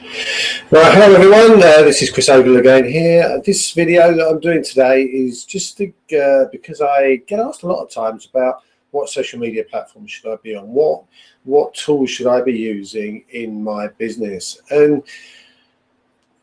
Right, hello everyone, this is Chris Ogle again here. This video that I'm doing today is just because I get asked a lot of times about what social media platform should I be on, what tools should I be using in my business. And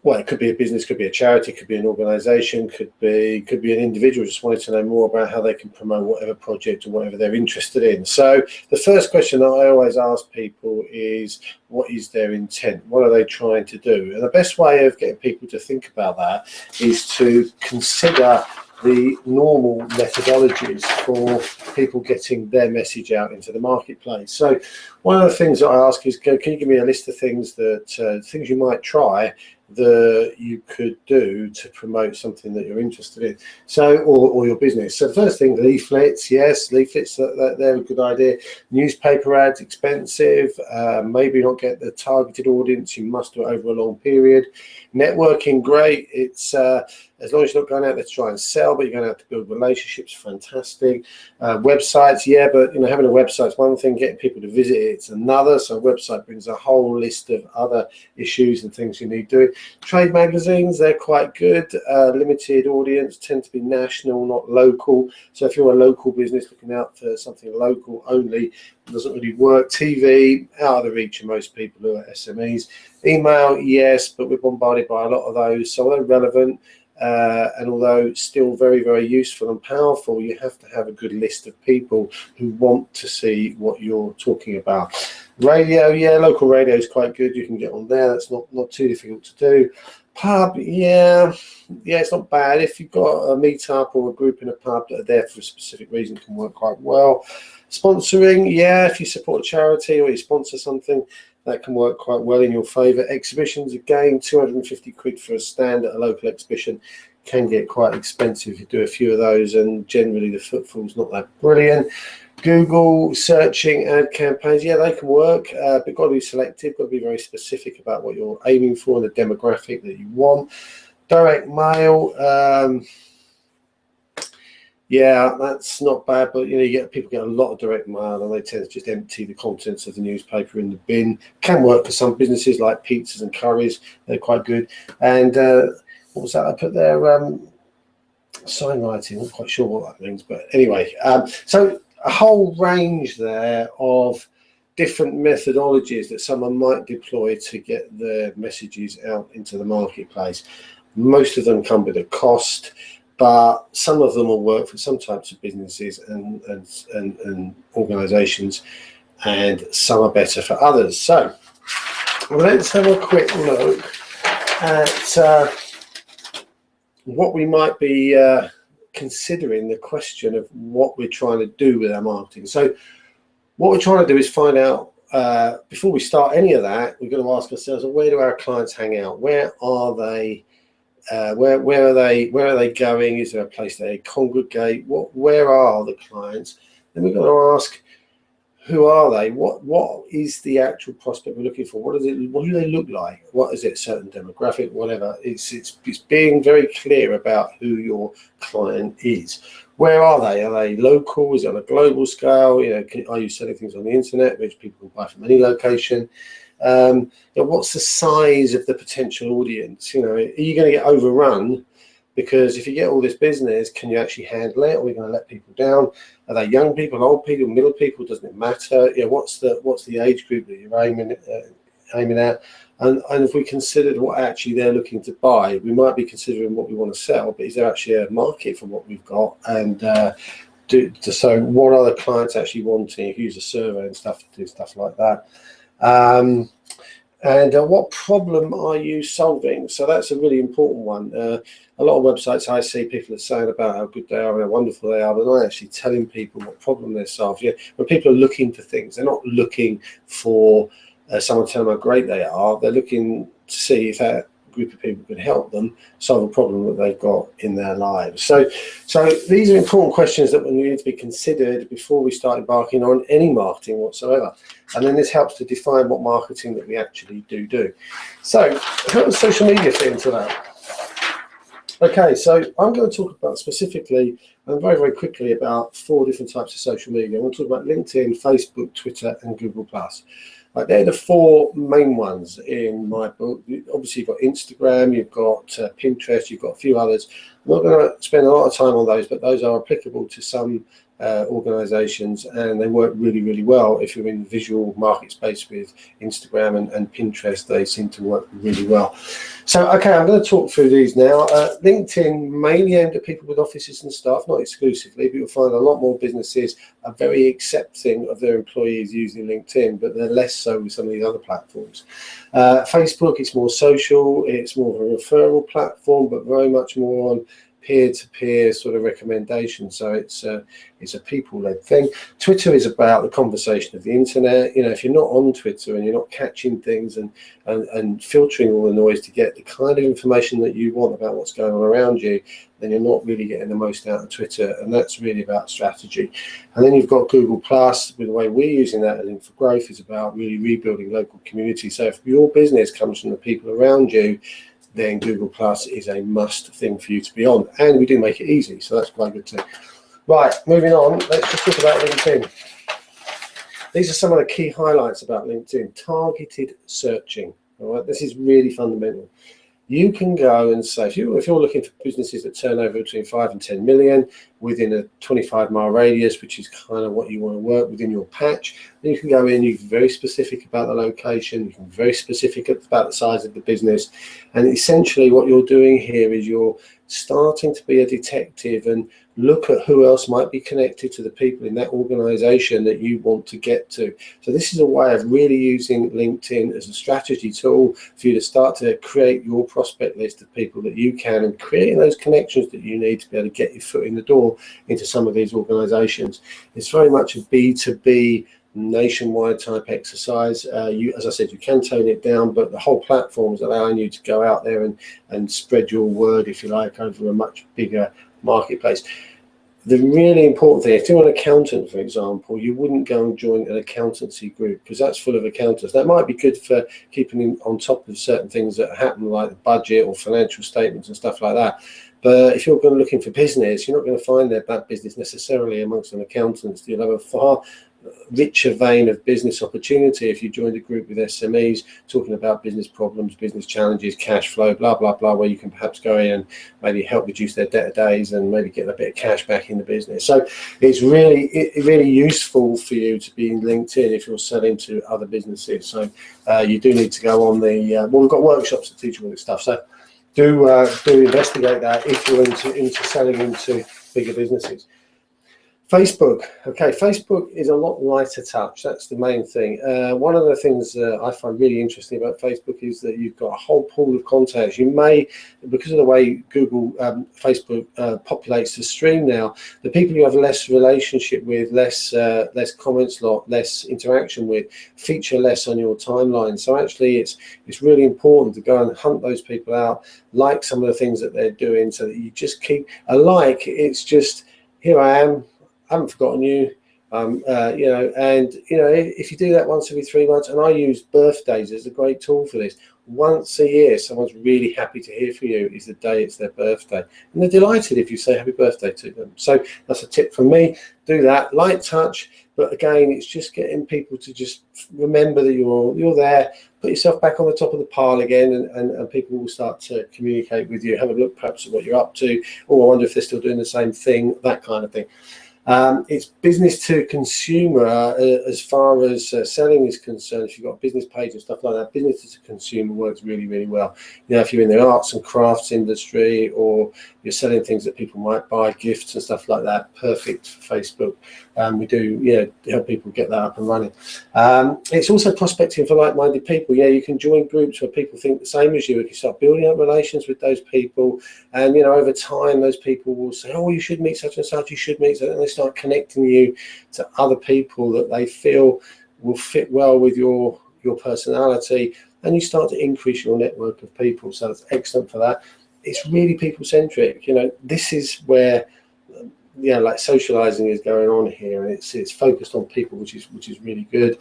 well, it could be a business, could be a charity, could be an organization, could be an individual just wanting to know more about how they can promote whatever project or whatever they're interested in. So the first question that I always ask people is, what is their intent? What are they trying to do? And the best way of getting people to think about that is to consider the normal methodologies for people getting their message out into the marketplace. So one of the things that I ask is, can you give me a list of things that things you might try that you could do to promote something that you're interested in, so or your business. So the first thing, leaflets. Yes, leaflets, they're a good idea. Newspaper ads, expensive, maybe not get the targeted audience, you must do it over a long period. Networking, great, it's as long as you're not going out there to try and sell, but you're going to have to build relationships, fantastic. Websites, yeah, but you know, having a website's one thing, getting people to visit it's another. So a website brings a whole list of other issues and things you need doing. Trade magazines, they're quite good. Limited audience, tend to be national, not local. So if you're a local business looking out for something local only, it doesn't really work. TV, out of the reach of most people who are SMEs. Email, yes, but we're bombarded by a lot of those, so they're relevant. And although still very, very useful and powerful, you have to have a good list of people who want to see what you're talking about. Radio, yeah, local radio is quite good. You can get on there. That's not too difficult to do. Pub, yeah, it's not bad. If you've got a meetup or a group in a pub that are there for a specific reason, it can work quite well. Sponsoring, yeah, if you support a charity or you sponsor something, that can work quite well in your favor. Exhibitions, again, 250 quid for a stand at a local exhibition can get quite expensive if you do a few of those, and generally the footfall's not that brilliant. Google searching ad campaigns, yeah, they can work, but got to be selective, got to be very specific about what you're aiming for and the demographic that you want. Direct mail, yeah, that's not bad, but you know, people get a lot of direct mail and they tend to just empty the contents of the newspaper in the bin. Can work for some businesses like pizzas and curries, they're quite good. And what was that I put there? Sign writing, not quite sure what that means, but anyway, so a whole range there of different methodologies that someone might deploy to get their messages out into the marketplace. Most of them come with a cost, but some of them will work for some types of businesses and organizations, and some are better for others. So let's have a quick look at what we might be considering, the question of what we're trying to do with our marketing. So what we're trying to do is find out, before we start any of that, we're going to ask ourselves, well, where do our clients hang out? Where are they? Where are they going? Is there a place they congregate? Where are the clients? Then we're going to ask, who are they? What is the actual prospect we're looking for? What do they look like? What is it? Certain demographic, whatever. It's being very clear about who your client is. Where are they? Are they local? Is it on a global scale? You know, are you selling things on the internet, which people can buy from any location? You know, what's the size of the potential audience? You know, are you going to get overrun? Because if you get all this business, can you actually handle it? Or are we going to let people down? Are they young people, old people, middle people? Doesn't it matter? You know, what's the age group that you're aiming at? And if we considered what actually they're looking to buy, we might be considering what we want to sell. But is there actually a market for what we've got? And so what are the clients actually wanting? Use a survey and stuff to do stuff like that. And what problem are you solving? So that's a really important one. A lot of websites I see, people are saying about how good they are and how wonderful they are, but they're not actually telling people what problem they're solving. When people are looking for things, they're not looking for someone to tell them how great they are. They're looking to see if that group of people can help them solve a problem that they've got in their lives. So these are important questions that need to be considered before we start embarking on any marketing whatsoever. And then this helps to define what marketing that we actually do. So how does social media fit into that? Okay, so I'm going to talk about specifically and very, very quickly about 4 different types of social media. I'm going to talk about LinkedIn, Facebook, Twitter, and Google+. Like, they're the four main ones in my book. Obviously, you've got Instagram, you've got Pinterest, you've got a few others. I'm not going to spend a lot of time on those, but those are applicable to some organizations, and they work really, really well. If you're in the visual market space with Instagram and Pinterest, they seem to work really well. So, okay, I'm going to talk through these now. LinkedIn mainly aimed at people with offices and staff, not exclusively, but you'll find a lot more businesses are very accepting of their employees using LinkedIn, but they're less so with some of these other platforms. Facebook, it's more social, it's more of a referral platform, but very much more on peer-to-peer sort of recommendation. So it's a people-led thing. Twitter is about the conversation of the internet. You know, if you're not on Twitter and you're not catching things and filtering all the noise to get the kind of information that you want about what's going on around you, then you're not really getting the most out of Twitter, and that's really about strategy. And then you've got Google Plus. With the way we're using that, Link for Growth is about really rebuilding local community. So if your business comes from the people around you, then Google Plus is a must thing for you to be on, and we do make it easy, so that's quite good too. Right, moving on, let's just talk about LinkedIn. These are some of the key highlights about LinkedIn. Targeted searching. All right, this is really fundamental. You can go and say, if you're looking for businesses that turn over between 5 and 10 million within a 25-mile radius, which is kind of what you want to work within your patch, then you can go in, you can be very specific about the location, you can be very specific about the size of the business. And essentially what you're doing here is you're starting to be a detective and look at who else might be connected to the people in that organization that you want to get to. So this is a way of really using LinkedIn as a strategy tool for you to start to create your prospect list of people that you can, and creating those connections that you need to be able to get your foot in the door into some of these organizations. It's very much a B2B nationwide type exercise. As I said, you can tone it down, but the whole platform is allowing you to go out there and spread your word, if you like, over a much bigger marketplace. The really important thing, if you're an accountant, for example, you wouldn't go and join an accountancy group because that's full of accountants. That might be good for keeping on top of certain things that happen, like the budget or financial statements and stuff like that. But if you're going looking for business, you're not going to find that business necessarily amongst an accountants. You'll have a far richer vein of business opportunity if you joined a group with SMEs talking about business problems, business challenges, cash flow, blah, blah, blah, where you can perhaps go in and maybe help reduce their debtor days and maybe get a bit of cash back in the business. So it's really useful for you to be in LinkedIn if you're selling to other businesses. So you do need to go on the, well, we've got workshops that teach all this stuff. So do investigate that if you're into selling into bigger businesses. Facebook. Okay, Facebook is a lot lighter touch. That's the main thing. One of the things I find really interesting about Facebook is that you've got a whole pool of contacts. You may, because of the way Google, Facebook populates the stream now, the people you have less relationship with, less comments, less interaction with, feature less on your timeline. So actually, it's really important to go and hunt those people out, like some of the things that they're doing, so that you just keep a like. It's just, here I am. I haven't forgotten you, if you do that once every 3 months, and I use birthdays as a great tool for this. Once a year, someone's really happy to hear from you is the day it's their birthday, and they're delighted if you say happy birthday to them. So that's a tip from me. Do that, light touch, but again, it's just getting people to just remember that you're there. Put yourself back on the top of the pile again, and people will start to communicate with you. Have a look perhaps at what you're up to, or I wonder if they're still doing the same thing, that kind of thing. It's business to consumer as far as selling is concerned. If you've got a business page and stuff like that, business to consumer works really, really well. You know, if you're in the arts and crafts industry, or you're selling things that people might buy, gifts and stuff like that, perfect for Facebook. We do, help people get that up and running. It's also prospecting for like-minded people. Yeah, you can join groups where people think the same as you. You can start building up relations with those people, and over time, those people will say, "Oh, you should meet such and such. You should meet," and they start connecting you to other people that they feel will fit well with your personality, and you start to increase your network of people. So that's excellent for that. It's really people-centric. This is where like socializing is going on here, and it's focused on people, which is really good.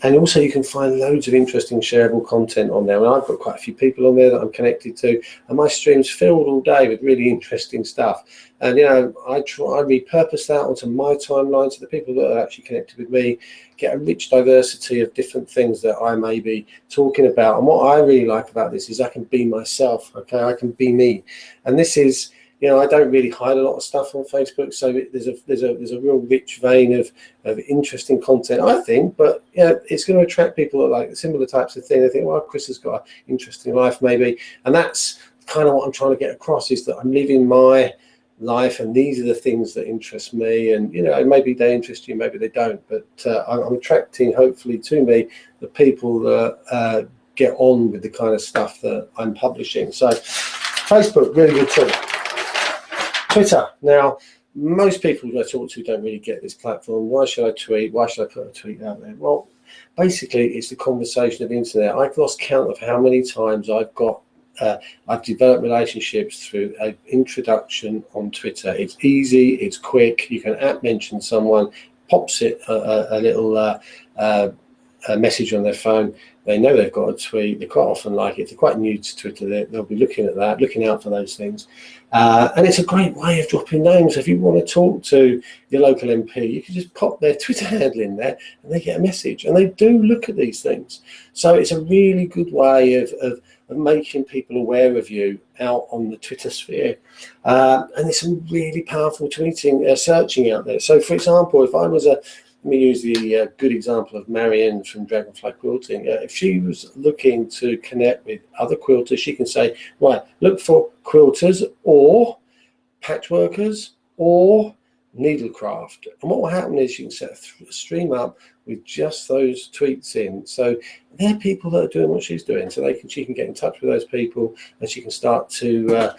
And also you can find loads of interesting shareable content on there. And I've got quite a few people on there that I'm connected to, and my stream's filled all day with really interesting stuff. And I repurpose that onto my timeline, so the people that are actually connected with me get a rich diversity of different things that I may be talking about. And what I really like about this is I can be myself. Okay, I can be me, and this is, I don't really hide a lot of stuff on Facebook, so there's a real rich vein of interesting content, I think. But it's going to attract people that like similar types of thing. They think, well, Chris has got an interesting life, maybe, and that's kind of what I'm trying to get across, is that I'm living my life, and these are the things that interest me. And maybe they interest you, maybe they don't, but I'm attracting, hopefully, to me the people that get on with the kind of stuff that I'm publishing. So Facebook, really good tool. Twitter. Now, most people I talk to don't really get this platform. Why should I tweet? Why should I put a tweet out there? Well, basically, it's the conversation of the internet. I've lost count of how many times I've developed relationships through an introduction on Twitter. It's easy, it's quick. You can mention someone, pops it a little a message on their phone. They know they've got a tweet. They quite often like it. If they're quite new to Twitter, they'll be looking at that, looking out for those things. And it's a great way of dropping names. If you want to talk to your local MP, you can just pop their Twitter handle in there and they get a message. And they do look at these things. So it's a really good way of making people aware of you out on the Twitter sphere. And there's some really powerful tweeting, searching out there. So, for example, if I was let me use the good example of Marianne from Dragonfly Quilting. If she was looking to connect with other quilters, she can say, right, look for quilters or patchworkers or needlecraft. And what will happen is you can set a stream up with just those tweets in. So they're people that are doing what she's doing. So she can get in touch with those people, and she can start to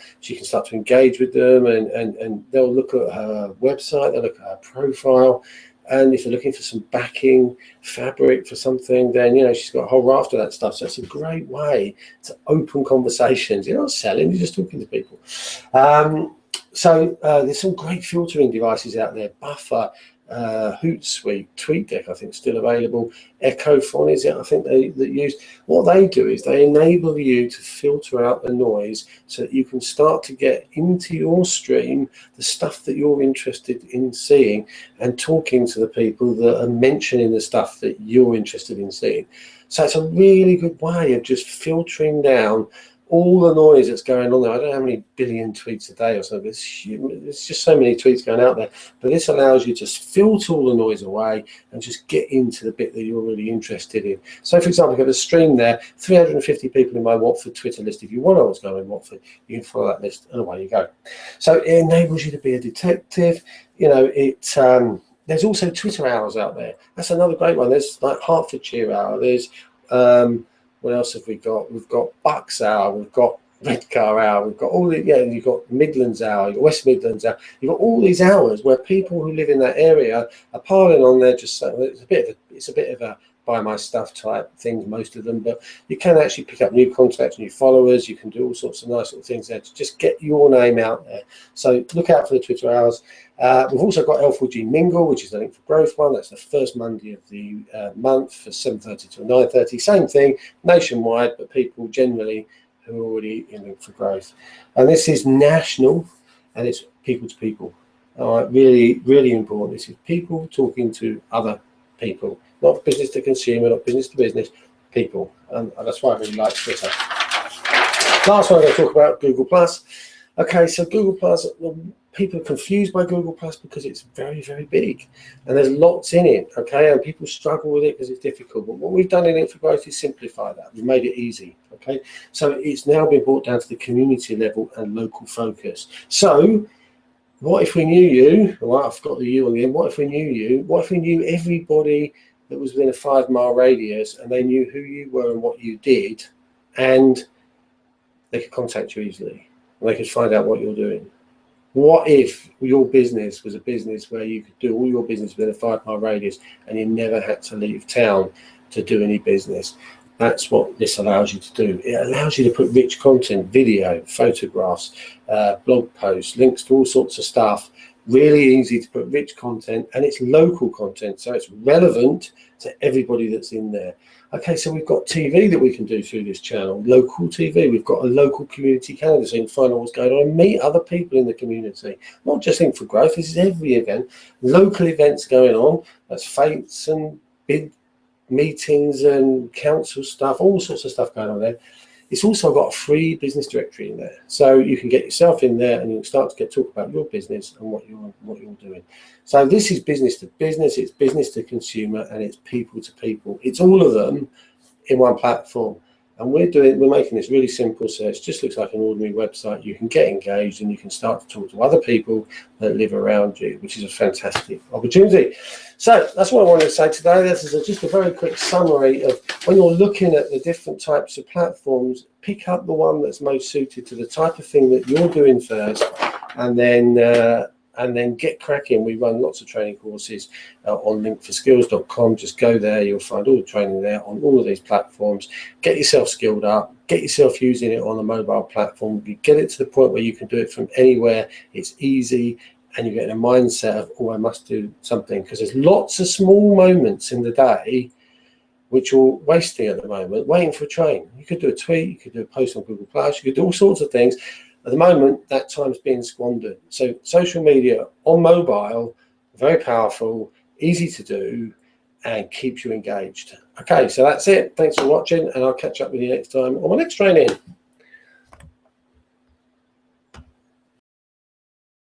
engage with them, and they'll look at her website, they'll look at her profile. And if they're looking for some backing fabric for something, then she's got a whole raft of that stuff. So it's a great way to open conversations. You're not selling, you're just talking to people. So there's some great filtering devices out there. Buffer, Hootsuite, TweetDeck, I think, still available. Echophon is it, I think, that use. What they do is they enable you to filter out the noise so that you can start to get into your stream the stuff that you're interested in seeing, and talking to the people that are mentioning the stuff that you're interested in seeing. So it's a really good way of just filtering down all the noise that's going on there. I don't know how many billion tweets a day or something. There's just so many tweets going out there. But this allows you to filter all the noise away and just get into the bit that you're really interested in. So, for example, I have a stream there, 350 people in my Watford Twitter list. If you want to know what's going on in Watford, you can follow that list, and away you go. So it enables you to be a detective. There's also Twitter hours out there. That's another great one. There's like Hertfordshire hour. There's what else have we got? We've got Bucks hour, we've got Redcar hour, we've got all the, you've got Midlands hour, you've got West Midlands hour. You've got all these hours where people who live in that area are piling on there. Just so it's a bit of a buy my stuff type thing, most of them, but you can actually pick up new contacts, new followers. You can do all sorts of nice little things there to just get your name out there. So look out for the Twitter hours. We've also got L4G Mingle, which is the Link for Growth one. That's the first Monday of the month for 7:30 to 9:30. Same thing, nationwide, but people generally who are already in Link for Growth. And this is national, and it's people to people. All right, really, really important. This is people talking to other people, not business to consumer, not business to business, people. And that's why I really like Twitter. Last one I'm going to talk about, Google+. Okay, so Google+, people are confused by Google+ because it's very, very big, and there's lots in it, okay, and people struggle with it because it's difficult. But what we've done in it for growth is simplify that. We've made it easy, okay? So it's now been brought down to the community level and local focus. So what if we knew you? Well, I've got the you on the end. What if we knew you? What if we knew everybody that was within a 5-mile radius, and they knew who you were and what you did, and they could contact you easily, and they could find out what you're doing? What if your business was a business where you could do all your business within a 5-mile radius, and you never had to leave town to do any business? That's what this allows you to do. It allows you to put rich content, video, photographs, blog posts, links to all sorts of stuff really easy to put rich content, and it's local content, so it's relevant to everybody that's in there. Okay, so we've got TV that we can do through this channel, local TV. We've got a local community calendar, so you can find out what's going on and meet other people in the community. Not just Think for Growth, this is every event. Local events going on, that's fates and big meetings and council stuff, all sorts of stuff going on there. It's also got a free business directory in there, so you can get yourself in there and you can start to talk about your business and what you're doing. So this is business to business, it's business to consumer, and it's people to people. It's all of them in one platform, and we're making this really simple, so it just looks like an ordinary website. You can get engaged and you can start to talk to other people that live around you, which is a fantastic opportunity. So that's what I wanted to say today. This is just a very quick summary of when you're looking at the different types of platforms, pick up the one that's most suited to the type of thing that you're doing first, and then get cracking. We run lots of training courses on linkforskills.com. Just go there, you'll find all the training there on all of these platforms. Get yourself skilled up, get yourself using it on a mobile platform. You get it to the point where you can do it from anywhere. It's easy, and you get in a mindset of, oh, I must do something, because there's lots of small moments in the day which you're wasting at the moment, waiting for a train. You could do a tweet, you could do a post on Google+, you could do all sorts of things. At the moment, that time's being squandered. So social media on mobile, very powerful, easy to do, and keeps you engaged. Okay, so that's it. Thanks for watching, and I'll catch up with you next time on my next training.